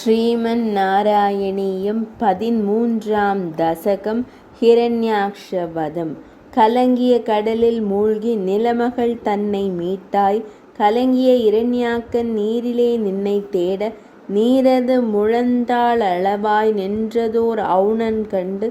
ஸ்ரீமன் நாராயணீயம் 13ஆம் தசகம் ஹிரண்யாக்ஷ வதம். கலங்கிய கடலில் மூழ்கி நிலமகள் தன்னை மீட்டாய். கலங்கிய இரண்யாக்கன் நீரிலே நின்னை தேட, நீரது முழந்தாள் அளவாய் நின்றதோர் அவுணன் கண்டு,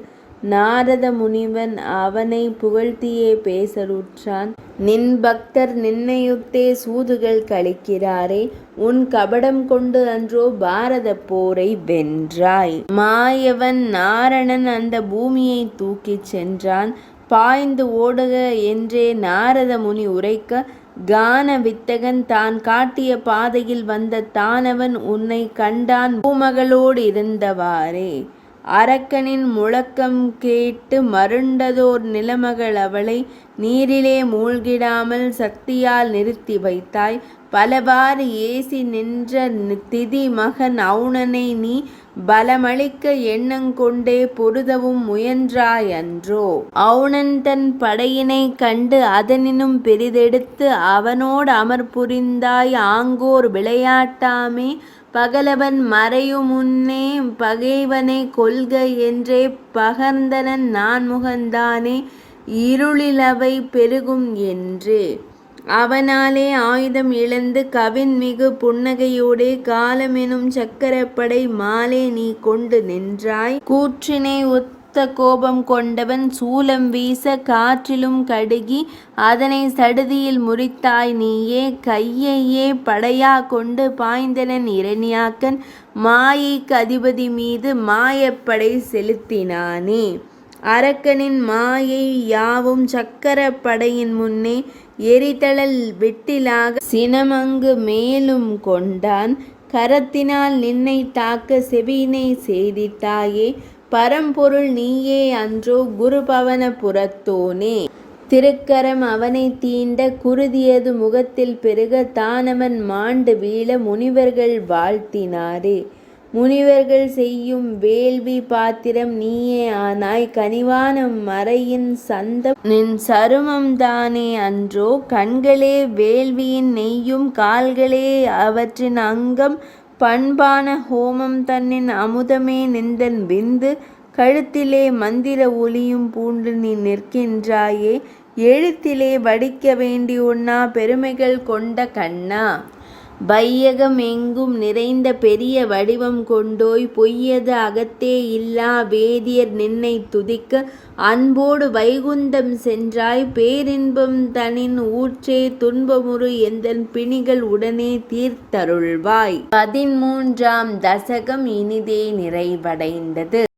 நாரத முனிவன் அவனை புகழ்த்தியே பேசலுற்றான். நின் பக்தர் நின்னையுத்தே சூதுகள் களிக்கிறாரே, உன் கபடம் கொண்டு அன்றோ பாரத போரை வென்றாய். மாயவன் நாரணன் அந்த பூமியை தூக்கிச் சென்றான். பாய்ந்து ஓடுக என்றே நாரத முனி உரைக்க, கான வித்தகன் தான் காட்டிய பாதையில் வந்த தானவன் உன்னை கண்டான் பூமகளோடு இருந்தவாறே. அரக்கனின் முழக்கம் கேட்டு மருண்டதோர் நிலமகள் அவளை, நீரிலே மூழ்கிடாமல் சக்தியால் நிறுத்தி வைத்தாய். பலவாறு ஏசி நின்ற திதி மகன் அவுணனை நீ பலமளிக்க எண்ணங்கொண்டே பொருதவும் முயன்றாய் அன்றோ. அவுணன் தன் படையினை கண்டு அதனினும் பெரிதெடுத்து அவனோடு அமர் புரிந்தாய். ஆங்கோர் விளையாட்டாமே பகலவன் மறையுமுன்னே பகைவனை கொல்க என்றே பகர்ந்தனன் நான் முகந்தானே இருளிலவை பெருகும் என்று. அவனாலே ஆயுதம் இழந்து கவின் மிகு புன்னகையோடே காலமெனும் சக்கரப்படை மாலே நீ கொண்டு நின்றாய். கூற்றினை ஒத்த கோபம் கொண்டவன் சூலம் வீச காற்றிலும் கடுகி அதனை சடுதியில் முறித்தாய் நீயே. கையையே படையா கொண்டு பாய்ந்தனன் இரண்யாக்கன் மாயைக்கு அதிபதி மீது மாயப்படை செலுத்தினானே. அரக்கனின் மாயை யாவும் சக்கர படையின் முன்னே எரிதழல் வெட்டிலாக சினமங்கு மேலும் கொண்டான். கரத்தினால் நின்னை தாக்க செவியினை செய்திட்டாயே. பரம்பொருள் நீயே அன்றோ குருபவன புரத்தோனே. திருக்கரம் அவனை தீண்ட குருதியது முகத்தில் பெருக தானவன் மாண்டு வீழ முனிவர்கள் வாழ்த்தினாரே. முனிவர்கள் செய்யும் வேள்வி பாத்திரம் நீயே ஆனாய். கனிவான மறையின் சந்தம் நின் சருமம் தானே அன்றோ. கண்களே வேள்வியின் நெய்யும் கால்களே அவற்றின் அங்கம். பண்பான ஹோமம் தன்னின் அமுதமே நின்றன் விந்து. கழுத்திலே மந்திர ஒளியும் பூண்டு நீ நிற்கின்றாயே. எழுத்திலே வடிக்க வேண்டி உண்ணா பெருமைகள் கொண்ட கண்ணா. வையகம் எங்கும் நிறைந்த பெரிய வடிவம் கொண்டோய். பொய்யது அகத்தே இல்லா வேதியர் நின்னை துதிக்க அன்போடு வைகுந்தம் சென்றாய். பேரின்பம் தனின் ஊற்றே துன்பமுறு எந்தன் பிணிகள் உடனே தீர்த்தருள்வாய். 13ஆம் தசகம் இனிதே நிறைவடைந்தது.